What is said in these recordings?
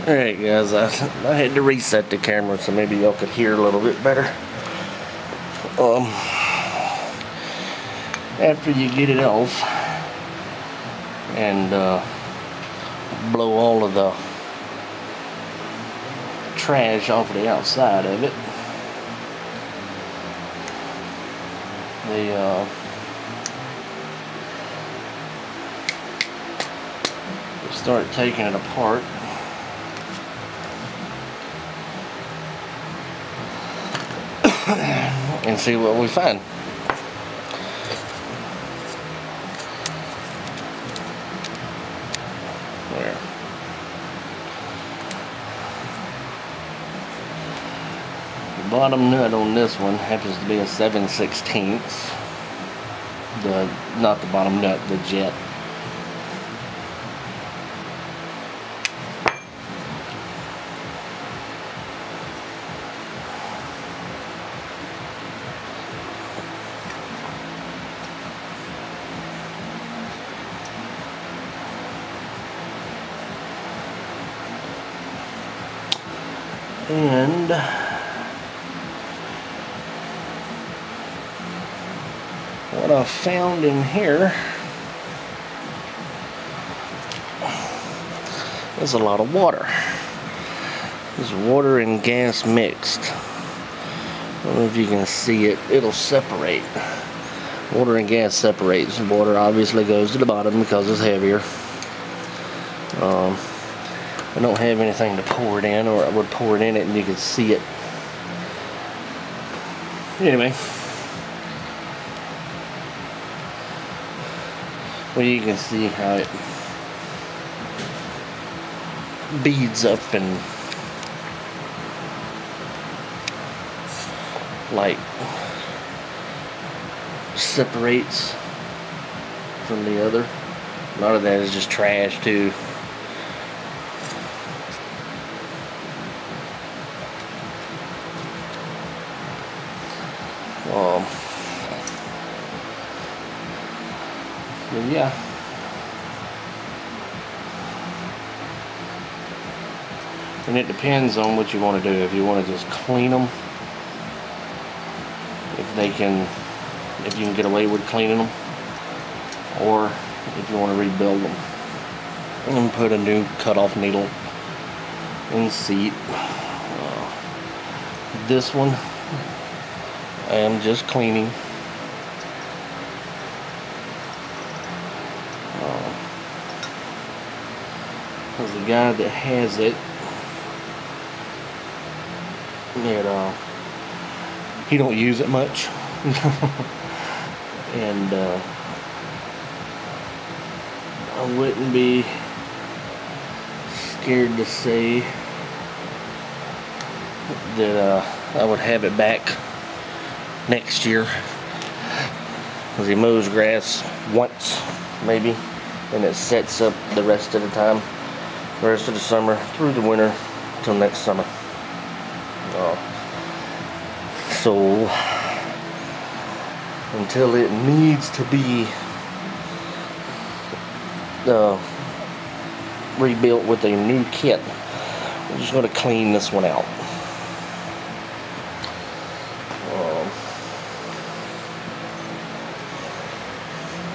Alright guys, I had to reset the camera so maybe y'all could hear a little bit better. After you get it off and blow all of the trash off the outside of it, they start taking it apart. And see what we find. There. The bottom nut on this one happens to be a 7/16. Not the bottom nut, the jet. And what I found in here is a lot of water. There's water and gas mixed. I don't know if you can see it. It'll separate. Water and gas separates. Water obviously goes to the bottom because it's heavier. I don't have anything to pour it in, or I would pour it in it and you could see it. Anyway, well, you can see how it beads up and like separates from the other. A lot of that is just trash too. But yeah, and it depends on what you want to do. If you want to just clean them, if you can get away with cleaning them, or if you want to rebuild them and put a new cutoff needle in seat. This one I am just cleaning. Because the guy that has it, he don't use it much. And I wouldn't be scared to say that I would have it back next year, because he mows grass once maybe, and it sets up the rest of the time, the rest of the summer through the winter till next summer. So until it needs to be rebuilt with a new kit, we're just going to clean this one out.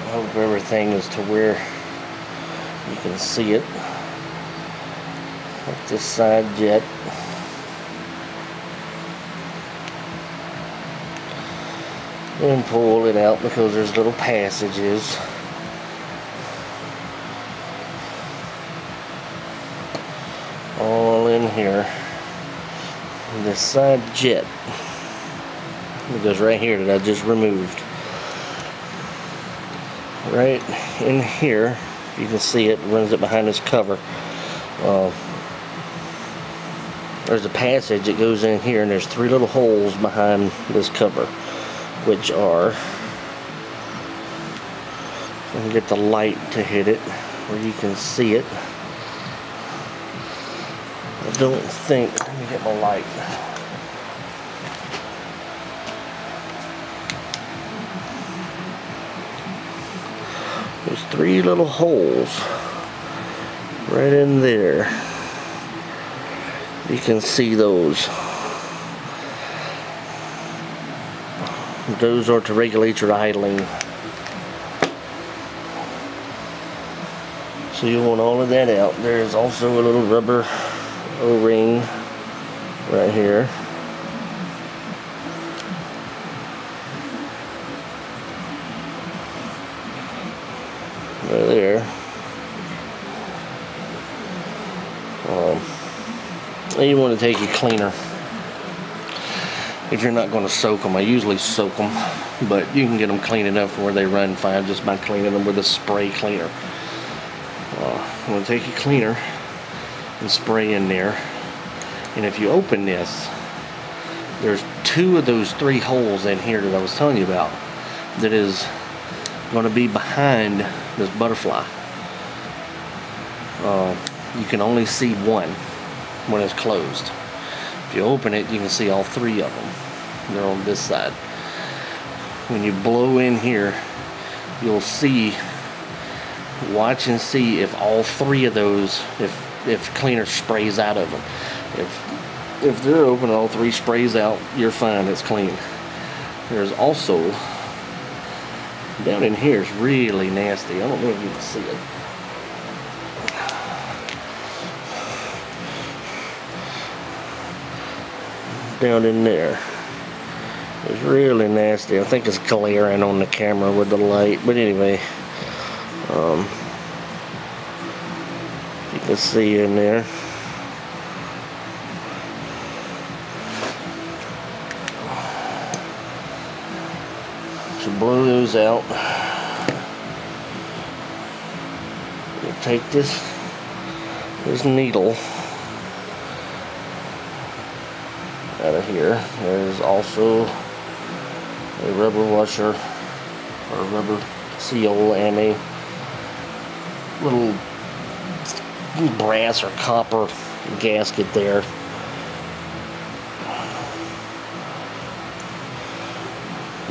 I hope everything is to where you can see it. Like this side jet. And pull it out because there's little passages. All in here. And this side jet, it goes right here that I just removed. Right in here, you can see it runs it behind this cover. There's a passage that goes in here, and there's 3 little holes behind this cover, which are, I can get the light to hit it where you can see it. I don't think, let me get my light. There's 3 little holes right in there. You can see those. Those are to regulate your idling. So you want all of that out. There's also a little rubber O-ring right here. Right there. And you want to take your cleaner. If you're not going to soak them, I usually soak them, but you can get them clean enough where they run fine just by cleaning them with a spray cleaner. I'm going to take your cleaner and spray in there. And if you open this, there's 2 of those 3 holes in here that I was telling you about that is going to be behind this butterfly. You can only see one when it's closed. If you open it, you can see all 3 of them. They're on this side. When you blow in here, you'll see, watch and see if all 3 of those, if cleaner sprays out of them. If they're open, all 3 sprays out, you're fine, it's clean. There's also, down in here is really nasty. I don't know if you can see it. Down in there. It's really nasty. I think it's glaring on the camera with the light, but anyway, you can see in there. So blow those out. We'll take this needle out of here. There's also a rubber washer or rubber seal and a little brass or copper gasket there.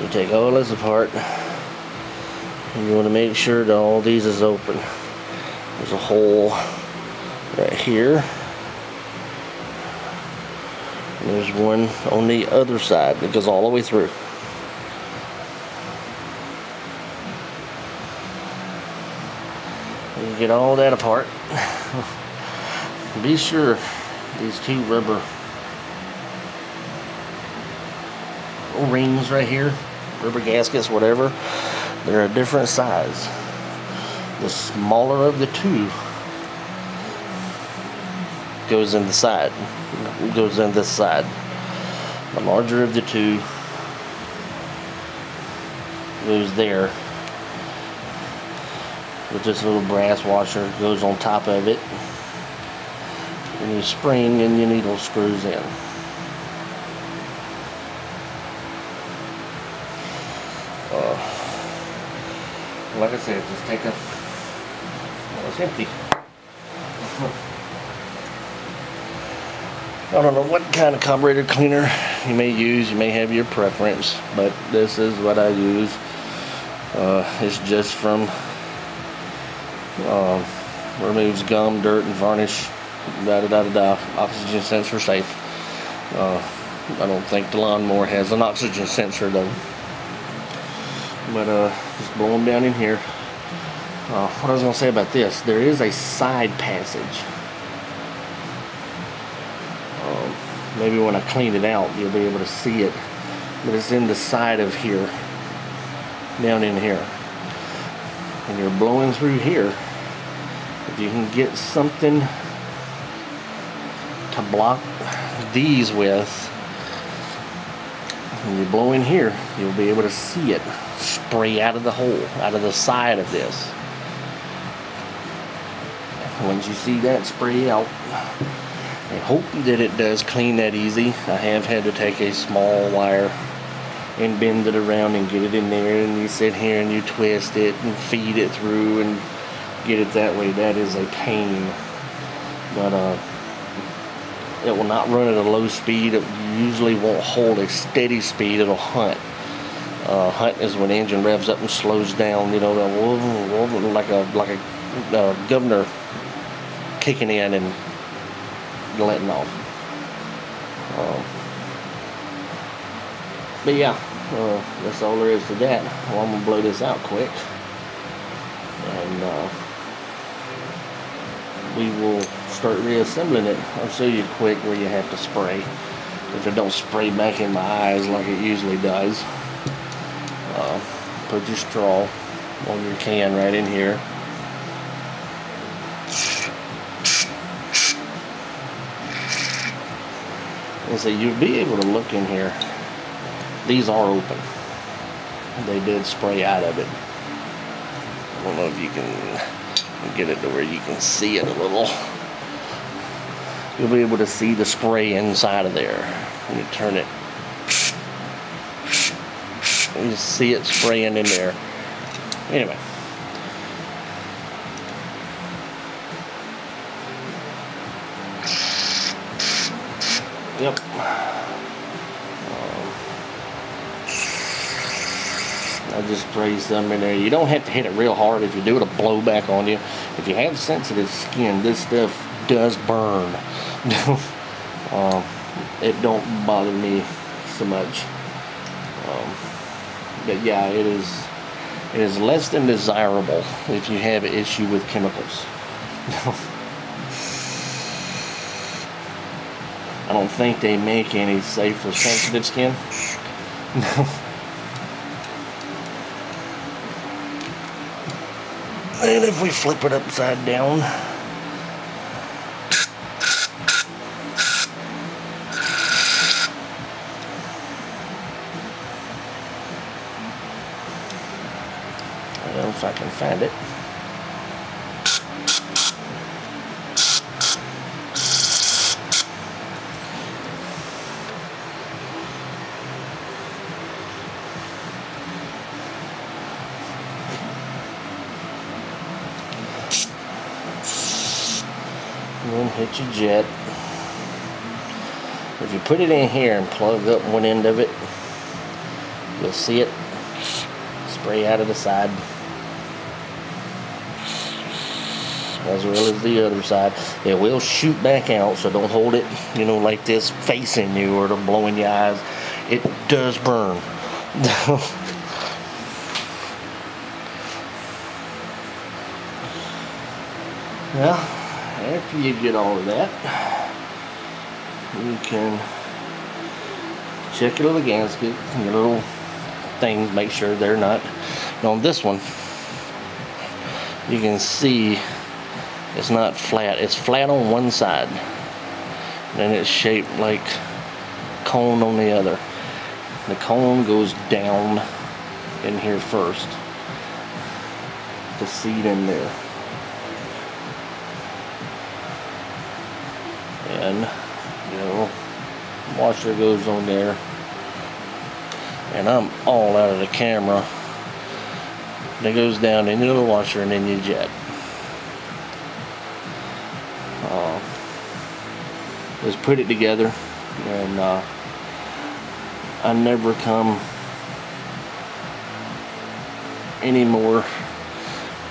You take all this apart and you want to make sure that all these is open. There's a hole right here. And there's one on the other side that goes all the way through. You get all that apart. Be sure these 2 rubber rings right here, rubber gaskets, whatever, they're a different size. The smaller of the 2 goes in the side. Goes in this side. The larger of the 2 goes there. With this little brass washer goes on top of it. And you spring and your needle screws in. Like I said, just take a, well, it's empty. I don't know what kind of carburetor cleaner you may use. You may have your preference, but this is what I use. It's just from, removes gum, dirt, and varnish. Oxygen sensor safe. I don't think the lawnmower has an oxygen sensor though. But just blow them down in here. What I was going to say about this, there is a side passage. Maybe when I clean it out, you'll be able to see it. But it's in the side of here, down in here. And you're blowing through here. If you can get something to block these with, when you blow in here, you'll be able to see it spray out of the hole, out of the side of this. Once you see that spray out, I hope that it does clean that easy. I have had to take a small wire and bend it around and get it in there, and you sit here and you twist it and feed it through and get it that way. That is a pain. But it will not run at a low speed. It usually won't hold a steady speed. It'll hunt. Hunt is when the engine revs up and slows down, you know, like a governor kicking in and letting off. But yeah, that's all there is to that. Well, I'm gonna blow this out quick, and we will start reassembling it. I'll show you quick where you have to spray. If it don't spray back in my eyes like it usually does, put your straw on your can right in here. And so you'll be able to look in here. These are open. They did spray out of it. I don't know if you can get it to where you can see it a little. You'll be able to see the spray inside of there. When you turn it, you see it spraying in there. Anyway. Yep. I just spray some in there. You don't have to hit it real hard. If you do, it'll blow back on you. If you have sensitive skin, this stuff does burn. It don't bother me so much. But yeah, it is less than desirable if you have an issue with chemicals. I don't think they make any safe for sensitive skin. And if we flip it upside down, I don't know if I can find it. And then hit your jet. If you put it in here and plug up one end of it, you'll see it spray out of the side, as well as the other side. It will shoot back out, so don't hold it, you know, like this facing you or it'll blow in your eyes. It does burn. Well, after you get all of that, you can check your little gasket, your little things, make sure they're not. And on this one, you can see it's not flat. It's flat on one side, then it's shaped like cone on the other. The cone goes down in here first to seat in there. And, you know, washer goes on there. And I'm all out of the camera. It goes down into the washer and then you jet. Just put it together, and I never come anymore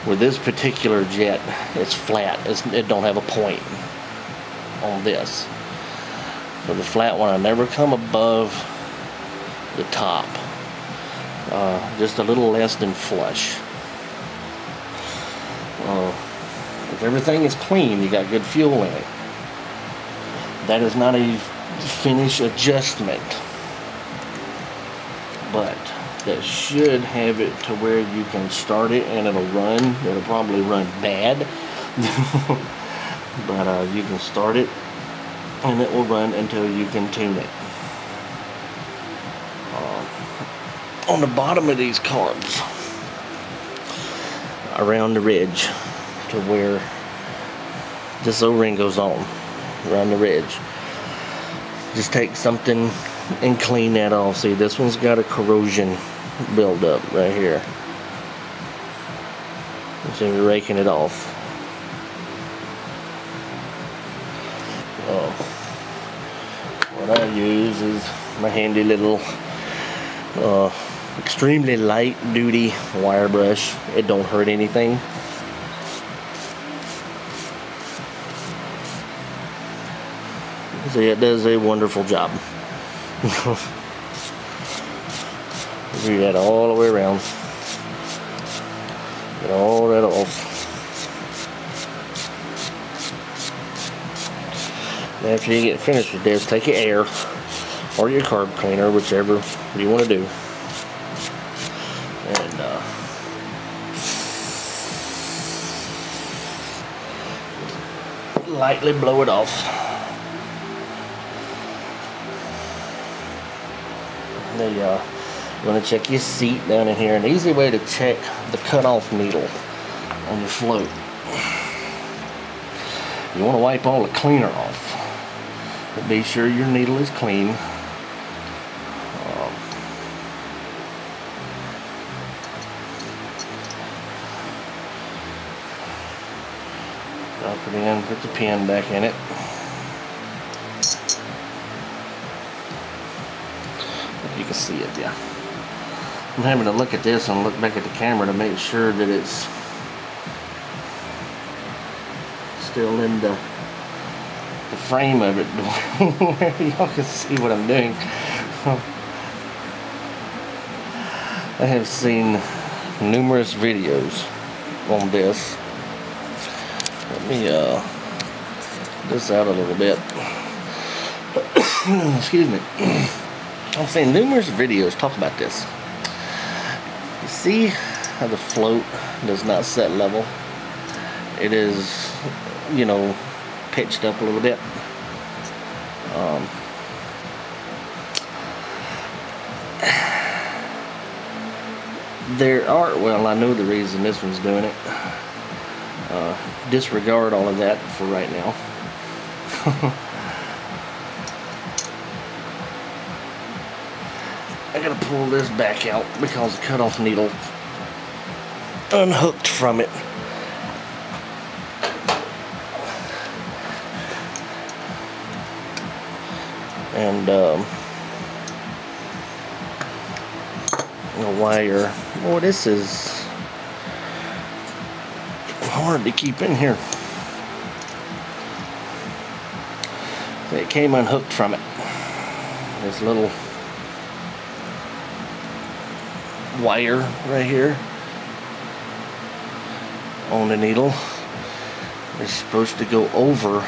with this particular jet. It's flat. It don't have a point on this. For the flat one, I never come above the top. Just a little less than flush. If everything is clean, you got good fuel in it. That is not a finish adjustment, but that should have it to where you can start it and it'll run. It'll probably run bad, but you can start it and it will run until you can tune it. On the bottom of these carbs, around the ridge to where this O-ring goes on, around the ridge, just take something and clean that off. See, this one's got a corrosion buildup right here. So we're raking it off. What I use is my handy little extremely light duty wire brush. It don't hurt anything. See, it does a wonderful job. Do that all the way around. Get all that off. After you get finished with this, take your air or your carb cleaner, whichever you want to do, and lightly blow it off. There you are. You want to check your seat down in here. An easy way to check the cutoff needle on your float. You want to wipe all the cleaner off. But be sure your needle is clean. Drop it in, put the pin back in it. If you can see it, yeah. I'm having to look at this and look back at the camera to make sure that it's still in the frame of it, where y'all can see what I'm doing. I have seen numerous videos on this. Let me this out a little bit. Excuse me. I've seen numerous videos talk about this. You see how the float does not set level? It is, you know, pitched up a little bit. There are, well, I know the reason this one's doing it. Disregard all of that for right now. I gotta pull this back out because the cutoff needle unhooked from it. And the wire, boy, this is hard to keep in here. It came unhooked from it. This little wire right here on the needle is supposed to go over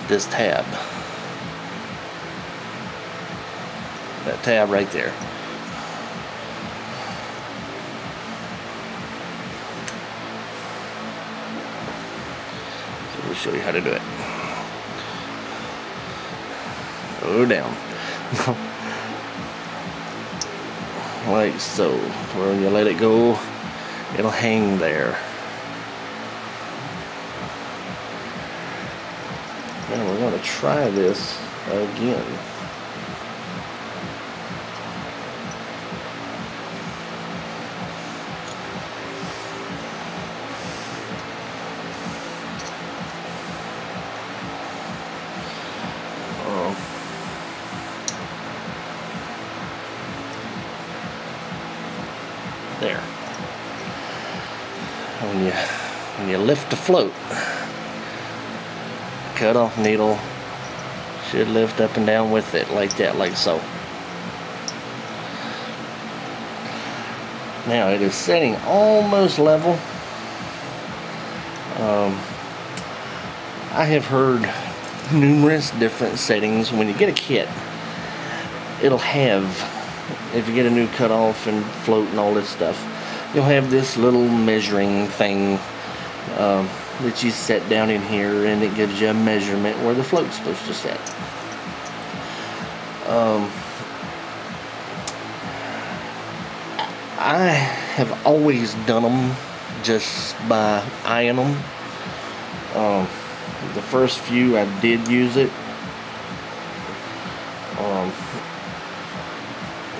this tab. That tab right there. So we'll show you how to do it. Go down. Like so. When you let it go, it'll hang there. And we're going to try this again. There. When you lift the float, cut-off needle should lift up and down with it like that, like so. Now it is setting almost level. I have heard numerous different settings. When you get a kit, it'll have, if you get a new cutoff and float and all this stuff, you'll have this little measuring thing that you set down in here, and it gives you a measurement where the float's supposed to set. I have always done them just by eyeing them. The first few I did use it.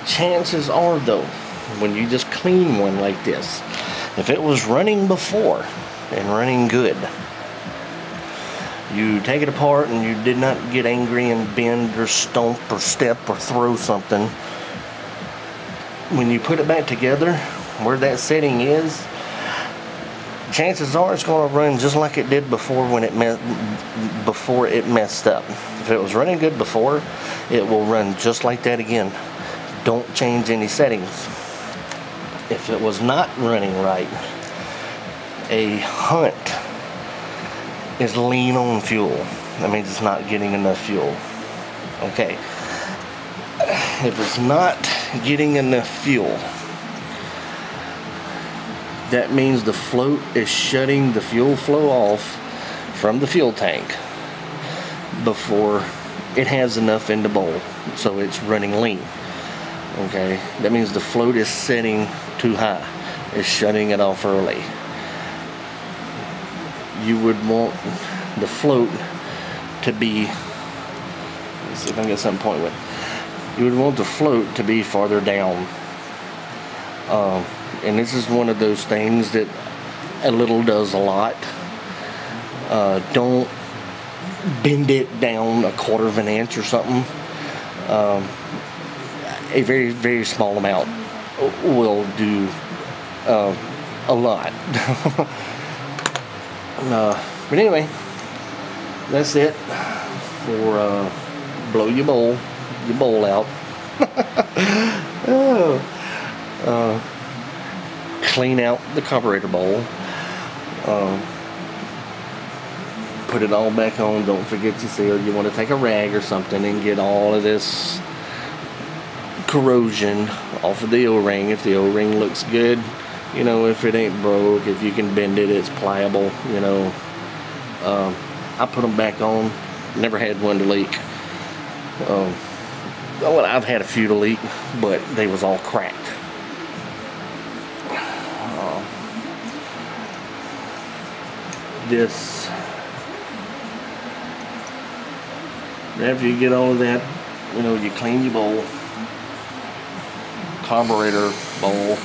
Chances are though, when you just clean one like this, if it was running before and running good, you take it apart and you did not get angry and bend or stomp or step or throw something, when you put it back together where that setting is, chances are it's going to run just like it did before when before it messed up. If it was running good before, it will run just like that again. Don't change any settings. If it was not running right, a hunt is lean on fuel. That means it's not getting enough fuel. Okay. If it's not getting enough fuel, that means the float is shutting the fuel flow off from the fuel tank before it has enough in the bowl, so it's running lean. Okay, that means the float is setting too high. It's shutting it off early. You would want the float to be, let's see if I can get something to point with. You would want the float to be farther down. And this is one of those things that a little does a lot. Don't bend it down a quarter of an inch or something. A very, very small amount will do a lot. But anyway, that's it for blow your bowl out. Clean out the carburetor bowl. Put it all back on. Don't forget to seal. You want to take a rag or something and get all of this corrosion off of the O-ring. If the O-ring looks good, you know, if it ain't broke, if you can bend it, it's pliable, you know. I put them back on. Never had one to leak. Well, I've had a few to leak, but they was all cracked. This, after you get all of that, you know, you clean your bowl, carburetor bowl,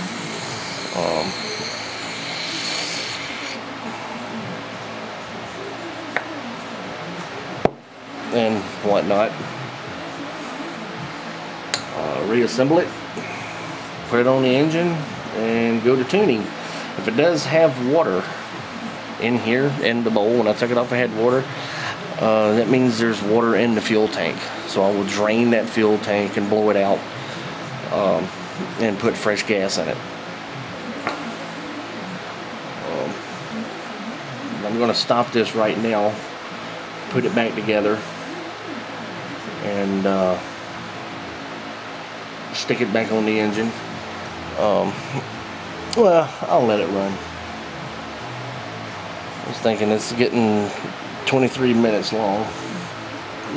and whatnot. Reassemble it, put it on the engine, and go to tuning. If it does have water in here in the bowl, when I took it off I had water, that means there's water in the fuel tank. So I will drain that fuel tank and blow it out, and put fresh gas in it. I'm going to stop this right now, put it back together, and stick it back on the engine. Well, I'll let it run. I was thinking it's getting 23 minutes long.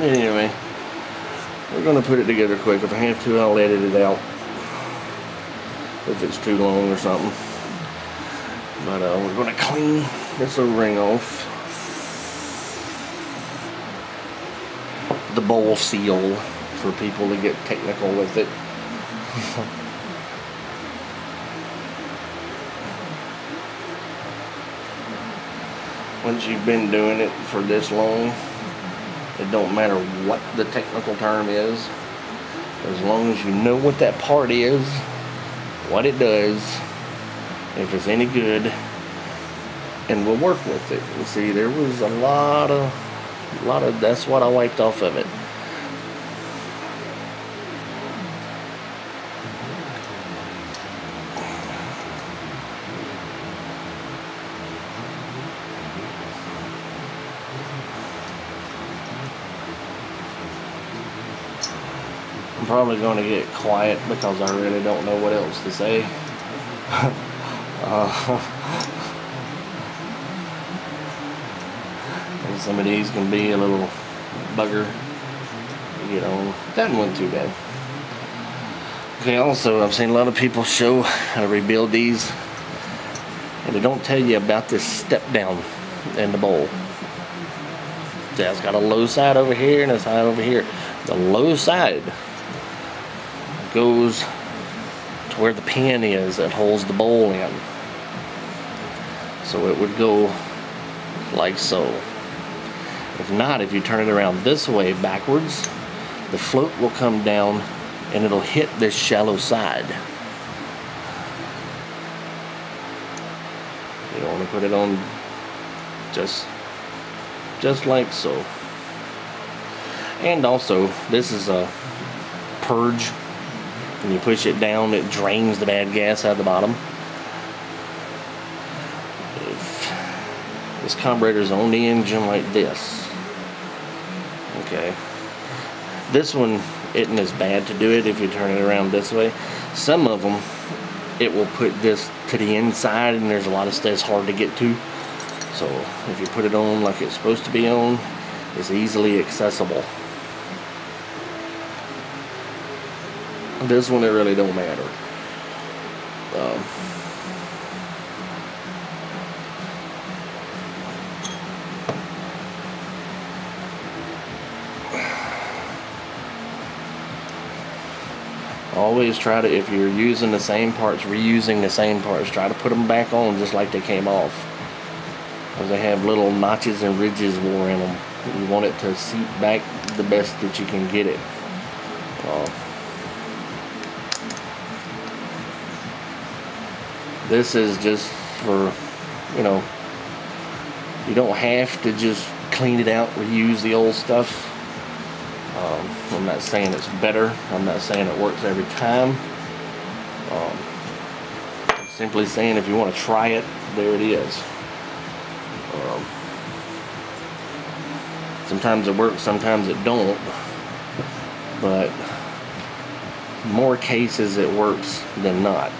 Anyway, we're going to put it together quick. If I have to, I'll edit it out if it's too long or something. But we're going to clean this O-ring off. The bowl seal, for people to get technical with it. Once you've been doing it for this long, it don't matter what the technical term is, as long as you know what that part is, what it does, if it's any good, and we'll work with it. You see, there was a lot of that's what I wiped off of it. I'm probably going to get quiet because I really don't know what else to say. And some of these can be a little bugger, you know. That wasn't too bad. Okay, also I've seen a lot of people show how to rebuild these, and they don't tell you about this step down in the bowl. Yeah, it's got a low side over here and a high over here. The low side goes to where the pin is that holds the bowl in. So it would go like so. If not, if you turn it around this way backwards, the float will come down and it'll hit this shallow side. You don't want to put it on just like so. And also, this is a purge. When you push it down, it drains the bad gas out of the bottom. If this carburetor's on the engine like this, okay, this one isn't as bad to do it if you turn it around this way. Some of them, it will put this to the inside, and there's a lot of stuff that's hard to get to. So if you put it on like it's supposed to be on, it's easily accessible. This one, it really don't matter. Always try to, if you're using the same parts, reusing the same parts, try to put them back on just like they came off. Because they have little notches and ridges more in them. You want it to seat back the best that you can get it. This is just for, you know, you don't have to just clean it out, reuse the old stuff. I'm not saying it's better. I'm not saying it works every time. Simply saying if you want to try it, there it is. Sometimes it works, sometimes it don't. But more cases it works than not.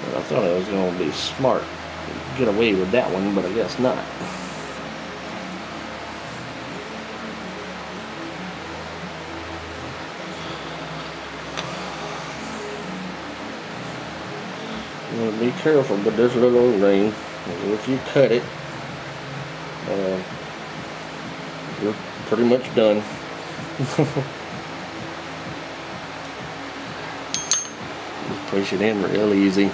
I thought I was going to be smart, get away with that one, but I guess not. You want to be careful with this little ring. If you cut it, you're pretty much done. Just push it in real easy.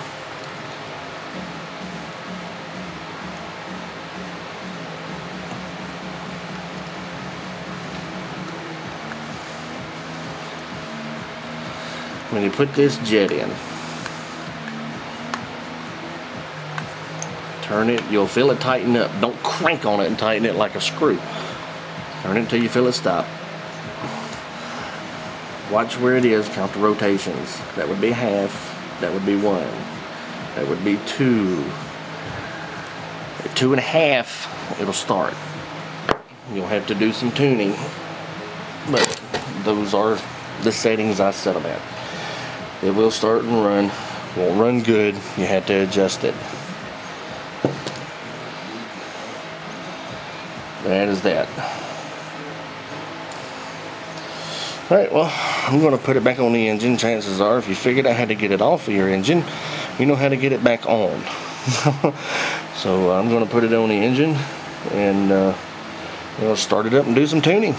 When you put this jet in, turn it, you'll feel it tighten up. Don't crank on it and tighten it like a screw. Turn it until you feel it stop. Watch where it is, count the rotations. That would be half, that would be 1, that would be 2. At 2.5, it'll start. You'll have to do some tuning, but those are the settings I set them at. It will start and run. Won't run good. You have to adjust it. That is that. Alright, well, I'm going to put it back on the engine. Chances are, if you figured out how to get it off of your engine, you know how to get it back on. So I'm going to put it on the engine and start it up and do some tuning.